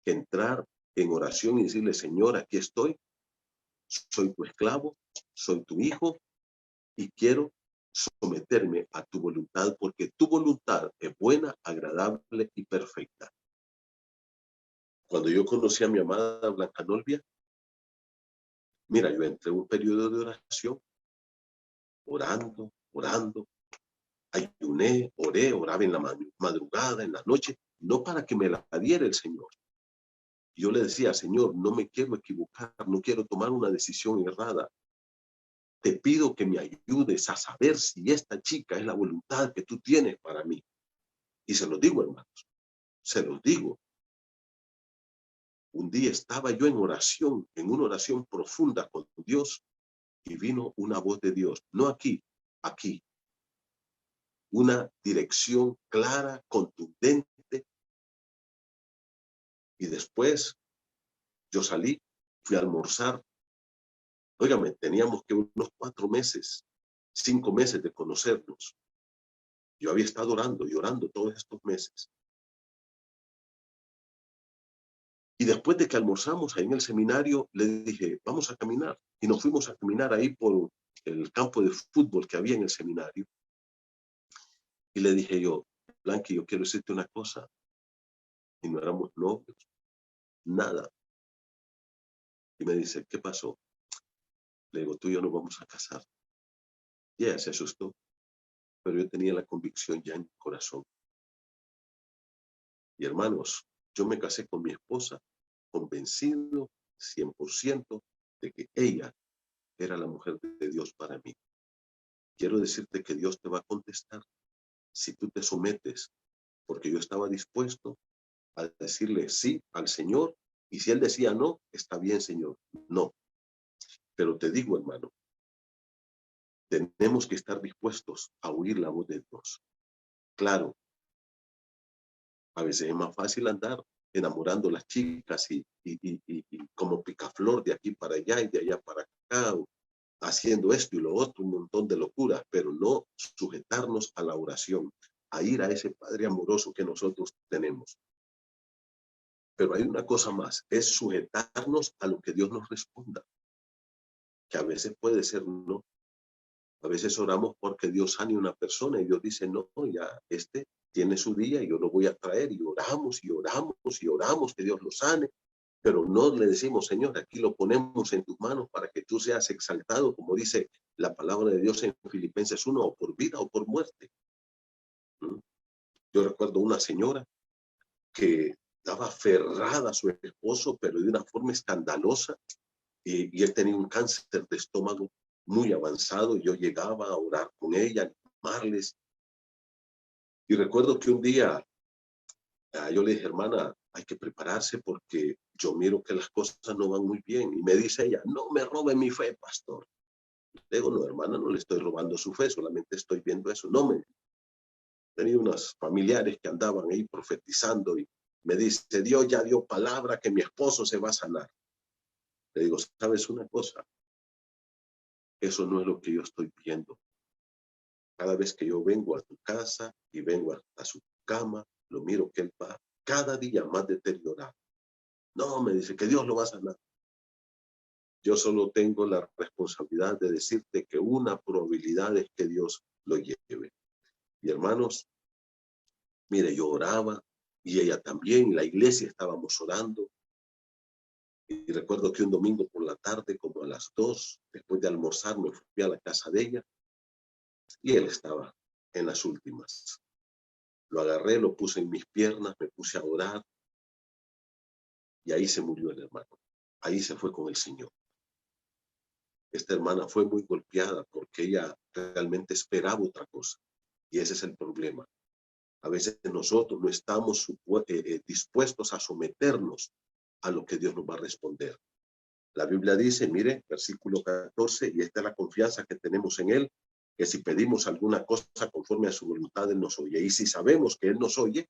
que entrar en oración y decirle, Señor, aquí estoy, soy tu esclavo, soy tu hijo y quiero someterme a tu voluntad porque tu voluntad es buena, agradable y perfecta. Cuando yo conocí a mi amada Blanca Nolvia, mira, yo entré en un periodo de oración, orando, ayuné, oraba en la madrugada, en la noche, no para que me la diera el Señor. Yo le decía, Señor, no me quiero equivocar, no quiero tomar una decisión errada. Te pido que me ayudes a saber si esta chica es la voluntad que tú tienes para mí. Y se los digo, hermanos, se los digo. Un día estaba yo en oración, en una oración profunda con Dios, y vino una voz de Dios, no aquí, aquí. Una dirección clara, contundente. Y después yo salí, fui a almorzar. Óigame, teníamos que unos 4 meses, 5 meses de conocernos. Yo había estado orando y orando todos estos meses. Y después de que almorzamos ahí en el seminario, le dije, vamos a caminar. Y nos fuimos a caminar ahí por el campo de fútbol que había en el seminario. Y le dije yo, Blanqui, yo quiero decirte una cosa. Y no éramos novios, nada. Y me dice, ¿qué pasó? Le digo, tú y yo nos vamos a casar. Y ella se asustó, pero yo tenía la convicción ya en mi corazón. Y hermanos, yo me casé con mi esposa, convencido 100% de que ella era la mujer de Dios para mí. Quiero decirte que Dios te va a contestar si tú te sometes, porque yo estaba dispuesto a decirle sí al Señor, y si Él decía no, está bien, Señor, no. Pero te digo, hermano, tenemos que estar dispuestos a oír la voz de Dios. Claro, a veces es más fácil andar enamorando a las chicas y como picaflor de aquí para allá y de allá para acá, haciendo esto y lo otro, un montón de locuras, pero no sujetarnos a la oración, a ir a ese Padre amoroso que nosotros tenemos. Pero hay una cosa más, es sujetarnos a lo que Dios nos responda, que a veces puede ser no. A veces oramos porque Dios sane a una persona y Dios dice, no, ya este tiene su día y yo lo voy a traer, y oramos y oramos y oramos que Dios lo sane, pero no le decimos, Señor, aquí lo ponemos en tus manos para que tú seas exaltado, como dice la palabra de Dios en Filipenses 1, o por vida o por muerte. Yo recuerdo una señora que estaba aferrada a su esposo, pero de una forma escandalosa, y él tenía un cáncer de estómago muy avanzado, y yo llegaba a orar con ella, animarles. Y recuerdo que un día yo le dije, hermana, hay que prepararse porque yo miro que las cosas no van muy bien. Y me dice ella, no me robe mi fe, pastor. Le digo, no, hermana, no le estoy robando su fe, solamente estoy viendo eso. No, tenía unos familiares que andaban ahí profetizando y me dice, Dios ya dio palabra que mi esposo se va a sanar. Le digo, ¿sabes una cosa? Eso no es lo que yo estoy viendo. Cada vez que yo vengo a tu casa y vengo a su cama, lo miro que él va cada día más deteriorado. No, me dice que Dios lo va a sanar. Yo solo tengo la responsabilidad de decirte que una probabilidad es que Dios lo lleve. Y hermanos, mire, yo oraba y ella también, en la iglesia estábamos orando. Y recuerdo que un domingo por la tarde, como a las 2, después de almorzar, me fui a la casa de ella y él estaba en las últimas. Lo agarré, lo puse en mis piernas, me puse a orar y ahí se murió el hermano. Ahí se fue con el Señor. Esta hermana fue muy golpeada porque ella realmente esperaba otra cosa. Y ese es el problema. A veces nosotros no estamos dispuestos a someternos a lo que Dios nos va a responder. La Biblia dice, mire, versículo 14, y esta es la confianza que tenemos en Él, que si pedimos alguna cosa conforme a su voluntad, Él nos oye. Y si sabemos que Él nos oye,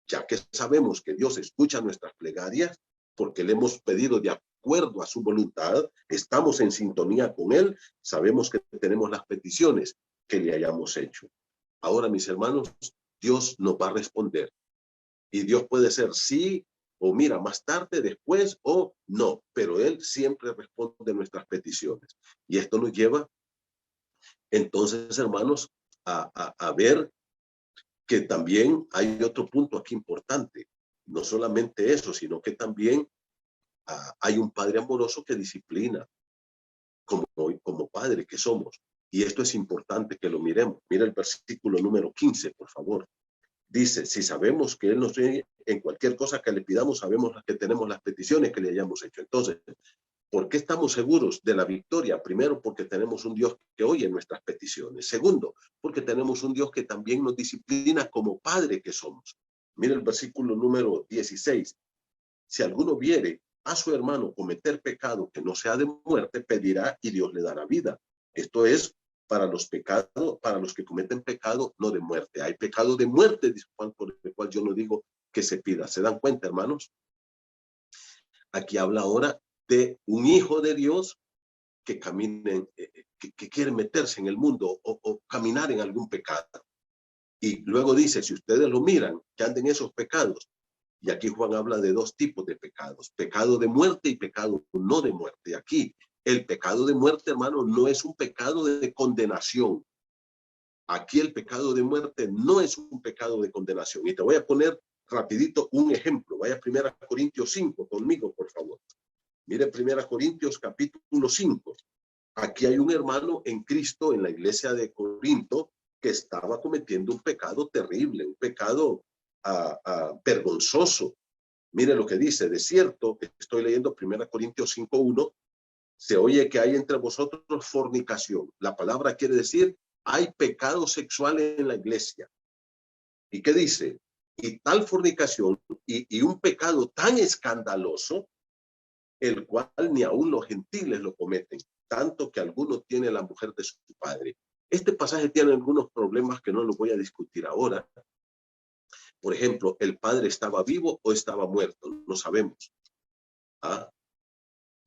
ya que sabemos que Dios escucha nuestras plegarias, porque le hemos pedido de acuerdo a su voluntad, estamos en sintonía con Él, sabemos que tenemos las peticiones que le hayamos hecho. Ahora, mis hermanos, Dios nos va a responder. Y Dios puede ser sí o mira, más tarde, después, o no, pero Él siempre responde nuestras peticiones. Y esto nos lleva, entonces, hermanos, a ver que también hay otro punto aquí importante. No solamente eso, sino que también hay un Padre amoroso que disciplina, como padre que somos. Y esto es importante que lo miremos. Mira el versículo número 15, por favor. Dice, si sabemos que Él nos oye en cualquier cosa que le pidamos, sabemos que tenemos las peticiones que le hayamos hecho. Entonces, ¿por qué estamos seguros de la victoria? Primero, porque tenemos un Dios que oye nuestras peticiones. Segundo, porque tenemos un Dios que también nos disciplina como Padre que somos. Mira el versículo número 16. Si alguno viere a su hermano cometer pecado que no sea de muerte, pedirá y Dios le dará vida. Esto es para los pecados, para los que cometen pecado no de muerte. Hay pecado de muerte, dice Juan, por el cual yo no digo que se pida. ¿Se dan cuenta, hermanos? Aquí habla ahora de un hijo de Dios que camine, que quiere meterse en el mundo o caminar en algún pecado. Y luego dice, si ustedes lo miran, que anden esos pecados. Y aquí Juan habla de dos tipos de pecados, pecado de muerte y pecado no de muerte. Aquí el pecado de muerte, hermano, no es un pecado de condenación. Aquí el pecado de muerte no es un pecado de condenación. Y te voy a poner rapidito un ejemplo. Vaya a 1 Corintios 5 conmigo, por favor. Mire 1 Corintios capítulo 5. Aquí hay un hermano en Cristo en la iglesia de Corinto que estaba cometiendo un pecado terrible, un pecado vergonzoso. Mire lo que dice, de cierto, estoy leyendo 1 Corintios 5:1, se oye que hay entre vosotros fornicación. La palabra quiere decir, hay pecado sexual en la iglesia. ¿Y qué dice? Y tal fornicación y un pecado tan escandaloso, el cual ni aun los gentiles lo cometen, tanto que alguno tiene la mujer de su padre. Este pasaje tiene algunos problemas que no los voy a discutir ahora. Por ejemplo, ¿el padre estaba vivo o estaba muerto? No sabemos.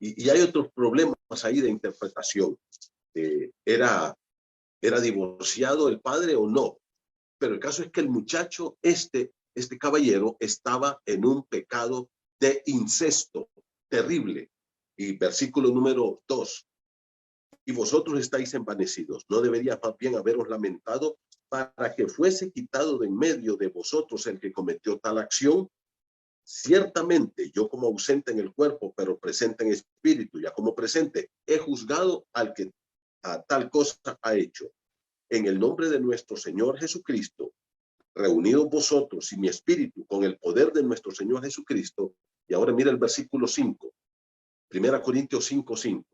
Y hay otros problemas ahí de interpretación. ¿Era divorciado el padre o no? Pero el caso es que el muchacho, este caballero, estaba en un pecado de incesto terrible. Y versículo número 2. Y vosotros estáis envanecidos. ¿No debería más bien haberos lamentado para que fuese quitado de en medio de vosotros el que cometió tal acción? Ciertamente, yo como ausente en el cuerpo, pero presente en espíritu, ya como presente, he juzgado al que a tal cosa ha hecho. En el nombre de nuestro Señor Jesucristo, reunidos vosotros y mi espíritu con el poder de nuestro Señor Jesucristo. Y ahora mira el versículo 5, 1 Corintios 5:5.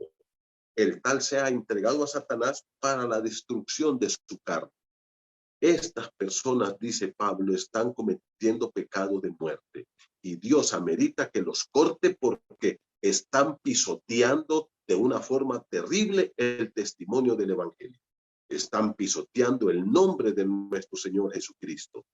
El tal sea entregado a Satanás para la destrucción de su carne. Estas personas, dice Pablo, están cometiendo pecado de muerte y Dios amerita que los corte porque están pisoteando de una forma terrible el testimonio del evangelio. Están pisoteando el nombre de nuestro Señor Jesucristo.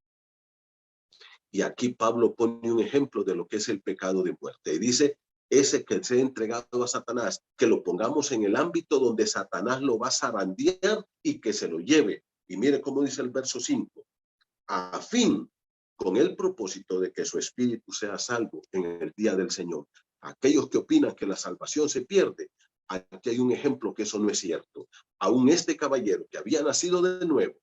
Y aquí Pablo pone un ejemplo de lo que es el pecado de muerte. Y dice, ese que se ha entregado a Satanás, que lo pongamos en el ámbito donde Satanás lo va a zarandear y que se lo lleve. Y mire cómo dice el verso 5. A fin, con el propósito de que su espíritu sea salvo en el día del Señor. Aquellos que opinan que la salvación se pierde, aquí hay un ejemplo que eso no es cierto. Aún este caballero que había nacido de nuevo,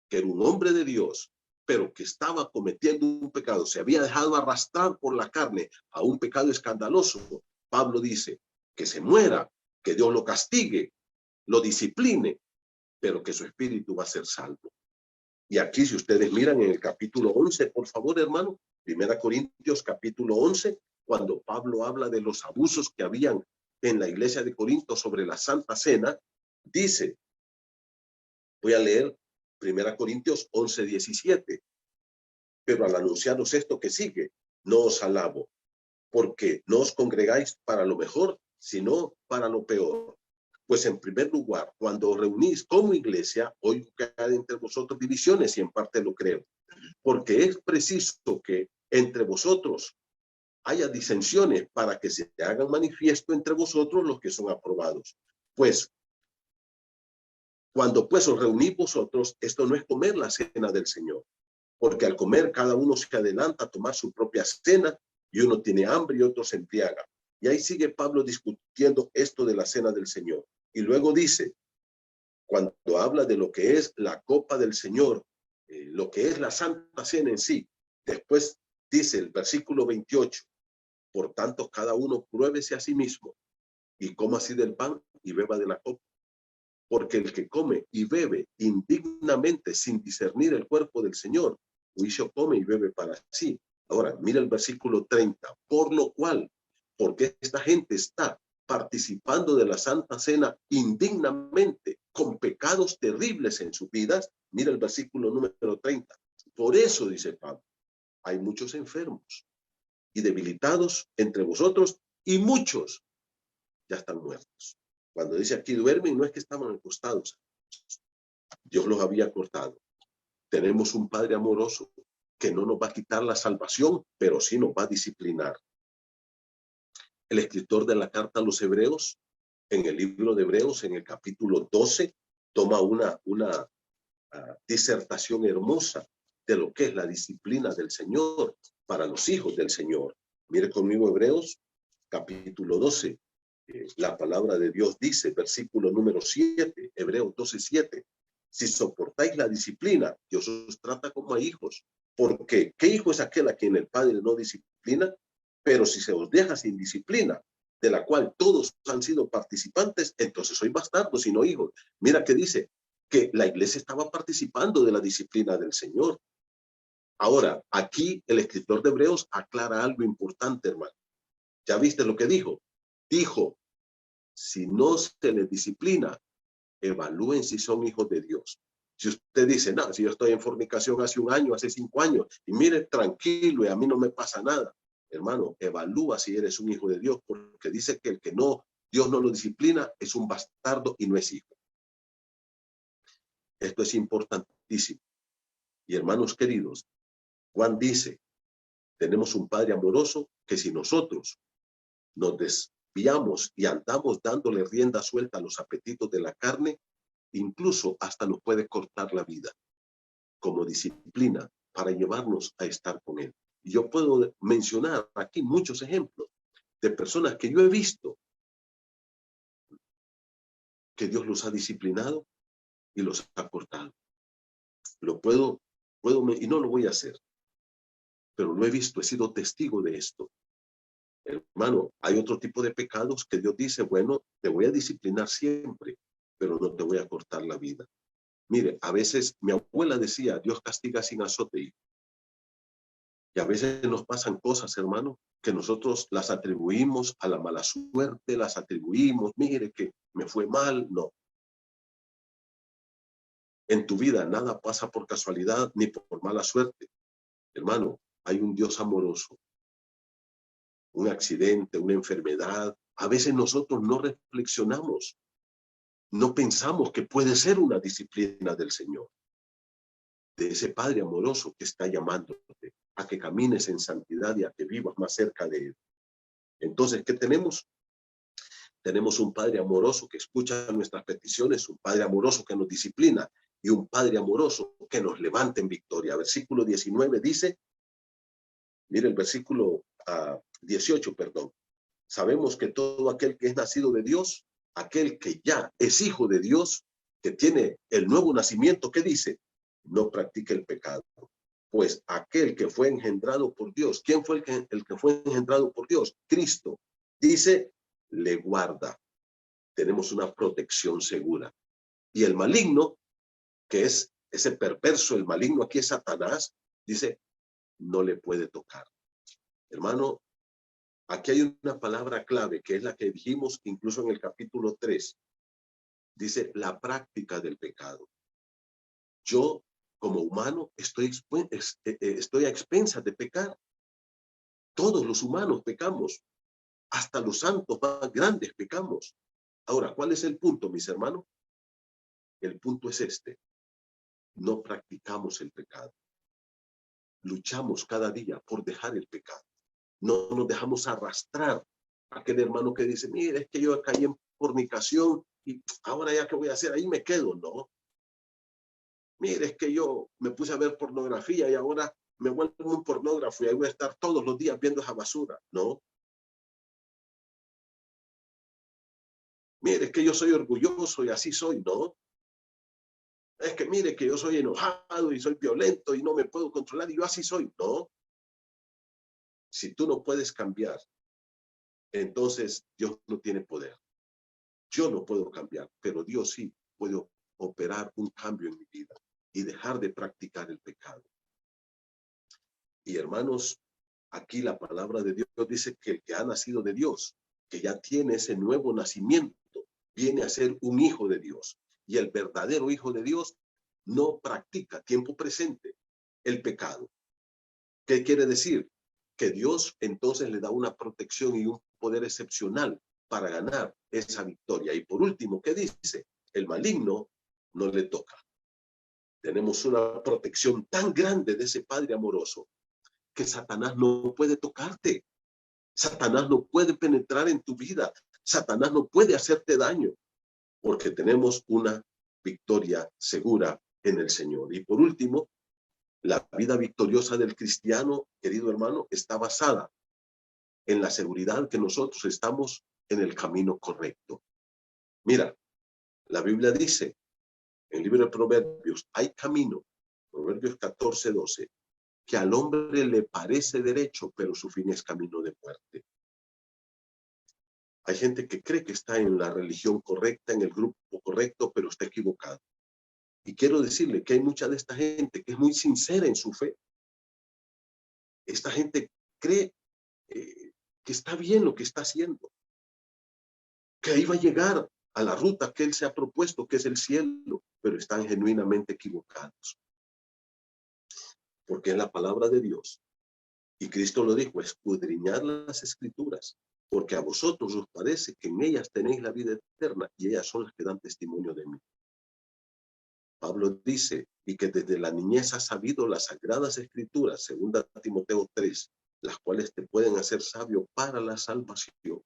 que era un hombre de Dios, pero que estaba cometiendo un pecado, se había dejado arrastrar por la carne a un pecado escandaloso. Pablo dice que se muera, que Dios lo castigue, lo discipline, pero que su espíritu va a ser salvo. Y aquí, si ustedes miran en el capítulo 11, por favor, hermano, 1 Corintios capítulo 11, cuando Pablo habla de los abusos que habían en la iglesia de Corinto sobre la Santa Cena, dice, voy a leer 1 Corintios 11:17. Pero al anunciaros esto que sigue, no os alabo, porque no os congregáis para lo mejor, sino para lo peor. Pues en primer lugar, cuando os reunís como iglesia, oigo que hay entre vosotros divisiones y en parte lo creo, porque es preciso que entre vosotros haya disensiones para que se hagan manifiesto entre vosotros los que son aprobados. Pues cuando pues os reunís vosotros, esto no es comer la cena del Señor, porque al comer cada uno se adelanta a tomar su propia cena, y uno tiene hambre y otro se embriaga. Y ahí sigue Pablo discutiendo esto de la cena del Señor. Y luego dice, cuando habla de lo que es la copa del Señor, lo que es la Santa Cena en sí, después dice el versículo 28, por tanto cada uno pruébese a sí mismo y coma así del pan y beba de la copa. Porque el que come y bebe indignamente sin discernir el cuerpo del Señor, juicio come y bebe para sí. Ahora, mira el versículo 30. Por lo cual, porque esta gente está participando de la Santa Cena indignamente, con pecados terribles en sus vidas, mira el versículo número 30. Por eso, dice Pablo, hay muchos enfermos y debilitados entre vosotros, y muchos ya están muertos. Cuando dice aquí duermen, no es que estaban acostados. Dios los había cortado. Tenemos un Padre amoroso que no nos va a quitar la salvación, pero sí nos va a disciplinar. El escritor de la carta a los Hebreos, en el libro de Hebreos, en el capítulo 12, toma una disertación hermosa de lo que es la disciplina del Señor para los hijos del Señor. Mire conmigo Hebreos, capítulo 12. La palabra de Dios dice, versículo número 7, Hebreos 12:7, si soportáis la disciplina, Dios os trata como a hijos. Porque, ¿qué hijo es aquel a quien el Padre no disciplina? Pero si se os deja sin disciplina, de la cual todos han sido participantes, entonces sois bastardos y no hijos. Mira que dice que la iglesia estaba participando de la disciplina del Señor. Ahora, aquí el escritor de Hebreos aclara algo importante, hermano. ¿Ya viste lo que dijo? Dijo, si no se les disciplina, evalúen si son hijos de Dios. Si usted dice, no, si yo estoy en fornicación hace 1 año, hace 5 años, y mire, tranquilo, y a mí no me pasa nada. Hermano, evalúa si eres un hijo de Dios, porque dice que el que no, Dios no lo disciplina, es un bastardo y no es hijo. Esto es importantísimo. Y hermanos queridos, Juan dice, tenemos un Padre amoroso que si nosotros nos desviamos y andamos dándole rienda suelta a los apetitos de la carne, incluso hasta nos puede cortar la vida como disciplina para llevarnos a estar con Él. Y yo puedo mencionar aquí muchos ejemplos de personas que yo he visto que Dios los ha disciplinado y los ha cortado. Lo puedo, y no lo voy a hacer, pero lo he visto, he sido testigo de esto. Hermano, hay otro tipo de pecados que Dios dice, bueno, te voy a disciplinar siempre, pero no te voy a cortar la vida. Mire, a veces mi abuela decía, Dios castiga sin azote. Y a veces nos pasan cosas, hermano, que nosotros las atribuimos a la mala suerte, las atribuimos, mire que me fue mal. No. En tu vida nada pasa por casualidad ni por mala suerte. Hermano, hay un Dios amoroso. Un accidente, una enfermedad. A veces nosotros no reflexionamos. No pensamos que puede ser una disciplina del Señor. De ese Padre amoroso que está llamándote a que camines en santidad y a que vivas más cerca de Él. Entonces, ¿qué tenemos? Tenemos un Padre amoroso que escucha nuestras peticiones, un Padre amoroso que nos disciplina y un Padre amoroso que nos levanta en victoria. Versículo 19 dice, mire el versículo 18, perdón. Sabemos que todo aquel que es nacido de Dios, aquel que ya es hijo de Dios, que tiene el nuevo nacimiento, ¿qué dice? No practica el pecado. Pues aquel que fue engendrado por Dios, ¿quién fue el que fue engendrado por Dios? Cristo. Dice, le guarda. Tenemos una protección segura. Y el maligno, que es ese perverso, el maligno aquí es Satanás, dice, no le puede tocar. Hermano, aquí hay una palabra clave que es la que dijimos incluso en el capítulo 3. Dice, la práctica del pecado. Yo, como humano, estoy a expensas de pecar. Todos los humanos pecamos. Hasta los santos más grandes pecamos. Ahora, ¿cuál es el punto, mis hermanos? El punto es este. No practicamos el pecado. Luchamos cada día por dejar el pecado. No nos dejamos arrastrar. Aquel hermano que dice, mire, es que yo caí en fornicación y ahora ya qué voy a hacer, ahí me quedo. No. Mire, es que yo me puse a ver pornografía y ahora me vuelvo un pornógrafo y ahí voy a estar todos los días viendo esa basura. No. Mire, es que yo soy orgulloso y así soy. No. Es que mire que yo soy enojado y soy violento y no me puedo controlar y yo así soy. No. Si tú no puedes cambiar, entonces Dios no tiene poder. Yo no puedo cambiar, pero Dios sí puede operar un cambio en mi vida y dejar de practicar el pecado. Y hermanos, aquí la palabra de Dios dice que el que ha nacido de Dios, que ya tiene ese nuevo nacimiento, viene a ser un hijo de Dios. Y el verdadero hijo de Dios no practica tiempo presente el pecado. ¿Qué quiere decir? Que Dios entonces le da una protección y un poder excepcional para ganar esa victoria. Y por último, ¿qué dice? El maligno no le toca. Tenemos una protección tan grande de ese Padre amoroso que Satanás no puede tocarte. Satanás no puede penetrar en tu vida. Satanás no puede hacerte daño porque tenemos una victoria segura en el Señor. Y por último, la vida victoriosa del cristiano, querido hermano, está basada en la seguridad que nosotros estamos en el camino correcto. Mira, la Biblia dice en el libro de Proverbios, hay camino, Proverbios 14:12, que al hombre le parece derecho, pero su fin es camino de muerte. Hay gente que cree que está en la religión correcta, en el grupo correcto, pero está equivocado. Y quiero decirle que hay mucha de esta gente que es muy sincera en su fe. Esta gente cree que está bien lo que está haciendo, que ahí va a llegar a la ruta que él se ha propuesto, que es el cielo, pero están genuinamente equivocados. Porque es la palabra de Dios. Y Cristo lo dijo, escudriñad las escrituras, porque a vosotros os parece que en ellas tenéis la vida eterna y ellas son las que dan testimonio de mí. Pablo dice, y que desde la niñez has sabido las sagradas escrituras, 2 Timoteo 3, las cuales te pueden hacer sabio para la salvación.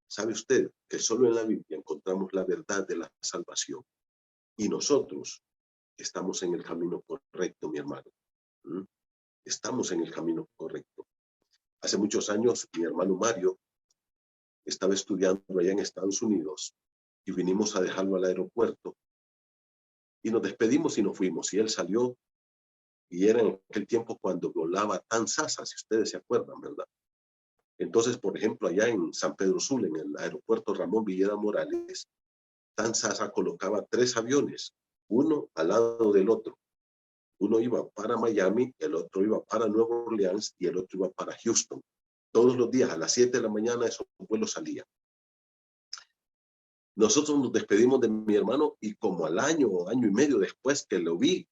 ¿Sabe usted que solo en la Biblia encontramos la verdad de la salvación? Y nosotros estamos en el camino correcto, mi hermano. Estamos en el camino correcto. Hace muchos años, mi hermano Mario estaba estudiando allá en Estados Unidos y vinimos a dejarlo al aeropuerto. Y nos despedimos y nos fuimos. Y él salió, y era en aquel tiempo cuando volaba tan Sasa, si ustedes se acuerdan, ¿verdad? Entonces, por ejemplo, allá en San Pedro Sula, en el aeropuerto Ramón Villeda Morales, tan Sasa colocaba 3 aviones, uno al lado del otro. Uno iba para Miami, el otro iba para Nueva Orleans y el otro iba para Houston. Todos los días a las 7 de la mañana esos vuelos salían. Nosotros nos despedimos de mi hermano y como al año o año y medio después que lo vi,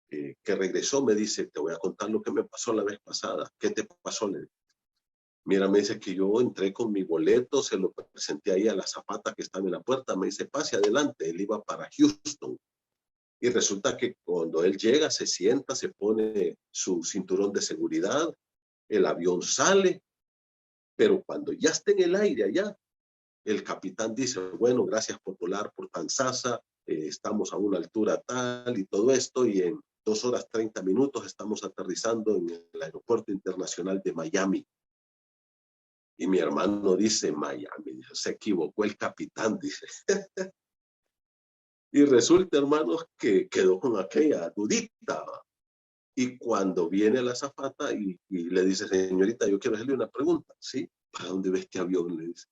que regresó, me dice, te voy a contar lo que me pasó la vez pasada. ¿Qué te pasó? Le digo. Mira, me dice que yo entré con mi boleto, se lo presenté ahí a la azafata que estaba en la puerta, me dice, pase adelante, él iba para Houston. Y resulta que cuando él llega, se sienta, se pone su cinturón de seguridad, el avión sale, pero cuando ya está en el aire allá, el capitán dice, bueno, gracias por volar por Kansas, estamos a una altura tal y todo esto, y en 2 horas 30 minutos estamos aterrizando en el aeropuerto internacional de Miami. Y mi hermano dice, Miami, se equivocó el capitán, dice. Y resulta, hermanos, que quedó con aquella dudita. Y cuando viene la azafata y le dice, señorita, yo quiero hacerle una pregunta, ¿sí? ¿Para dónde ve este avión? Le dice.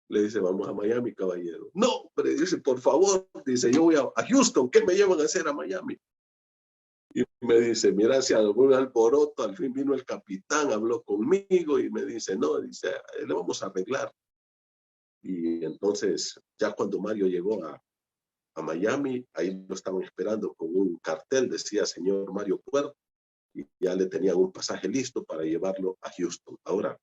Le dice, vamos a Miami, caballero. No, pero dice, por favor, dice, yo voy a Houston, ¿qué me llevan a hacer a Miami? Y me dice, mira, se armó un alboroto, al fin vino el capitán, habló conmigo y me dice, no, dice, le vamos a arreglar. Y entonces, ya cuando Mario llegó a Miami, ahí lo estaban esperando con un cartel, decía señor Mario Puerto, y ya le tenían un pasaje listo para llevarlo a Houston. Ahora,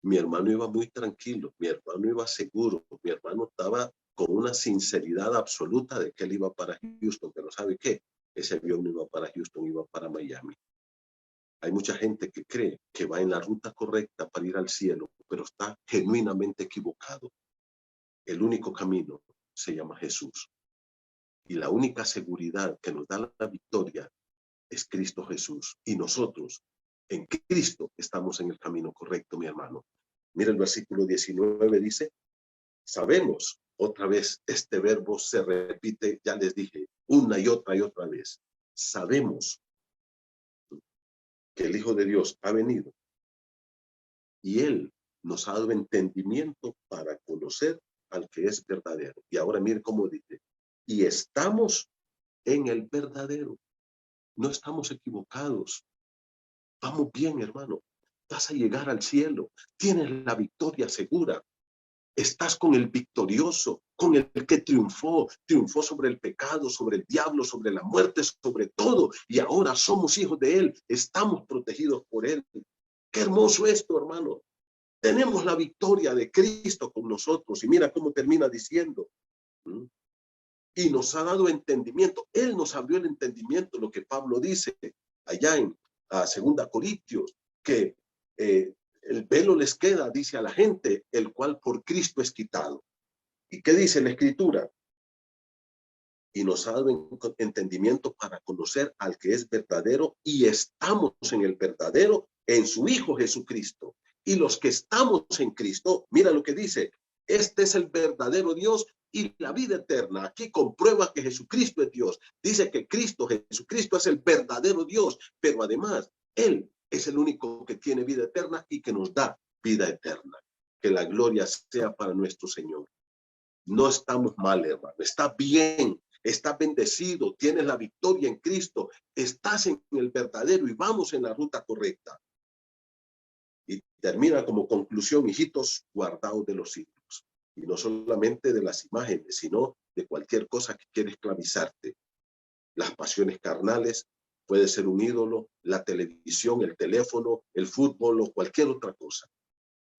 mi hermano iba muy tranquilo, mi hermano iba seguro, mi hermano estaba con una sinceridad absoluta de que él iba para Houston, pero ¿sabe qué? Ese avión no iba para Houston, iba para Miami. Hay mucha gente que cree que va en la ruta correcta para ir al cielo, pero está genuinamente equivocado. El único camino se llama Jesús. Y la única seguridad que nos da la victoria es Cristo Jesús. Y nosotros, en Cristo, estamos en el camino correcto, mi hermano. Mira el versículo 19, dice, sabemos, otra vez este verbo se repite, ya les dije, una y otra vez. Sabemos que el Hijo de Dios ha venido y Él nos ha dado entendimiento para conocer al que es verdadero. Y ahora mire cómo dice, y estamos en el verdadero. No estamos equivocados. Vamos bien, hermano. Vas a llegar al cielo. Tienes la victoria segura. Estás con el victorioso, con el que triunfó sobre el pecado, sobre el diablo, sobre la muerte, sobre todo. Y ahora somos hijos de Él. Estamos protegidos por Él. Qué hermoso esto, hermano. Tenemos la victoria de Cristo con nosotros. Y mira cómo termina diciendo. Y nos ha dado entendimiento. Él nos abrió el entendimiento, lo que Pablo dice allá en 2 Corintios, que el velo les queda, dice a la gente, el cual por Cristo es quitado. ¿Y qué dice la Escritura? Y nos ha dado entendimiento para conocer al que es verdadero, y estamos en el verdadero, en su Hijo Jesucristo. Y los que estamos en Cristo, mira lo que dice, este es el verdadero Dios y la vida eterna. Aquí comprueba que Jesucristo es Dios. Dice que Jesucristo es el verdadero Dios, pero además, Él es el único que tiene vida eterna y que nos da vida eterna. Que la gloria sea para nuestro Señor. No estamos mal, hermano. Está bien, está bendecido, tienes la victoria en Cristo, estás en el verdadero y vamos en la ruta correcta. Y termina como conclusión, hijitos, guardaos de los ídolos. Y no solamente de las imágenes, sino de cualquier cosa que quiera esclavizarte. Las pasiones carnales, puede ser un ídolo, la televisión, el teléfono, el fútbol o cualquier otra cosa.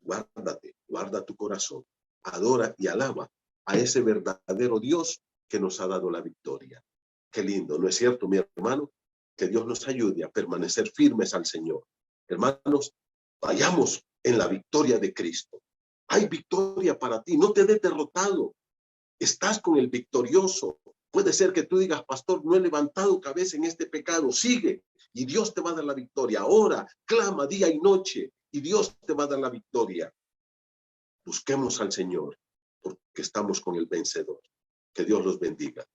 Guárdate, guarda tu corazón, adora y alaba a ese verdadero Dios que nos ha dado la victoria. Qué lindo, ¿no es cierto, mi hermano? Que Dios nos ayude a permanecer firmes al Señor. Hermanos, vayamos en la victoria de Cristo. Hay victoria para ti, no te des derrotado. Estás con el victorioso. Puede ser que tú digas, pastor, no he levantado cabeza en este pecado. Sigue y Dios te va a dar la victoria. Ora, clama día y noche y Dios te va a dar la victoria. Busquemos al Señor porque estamos con el vencedor. Que Dios los bendiga.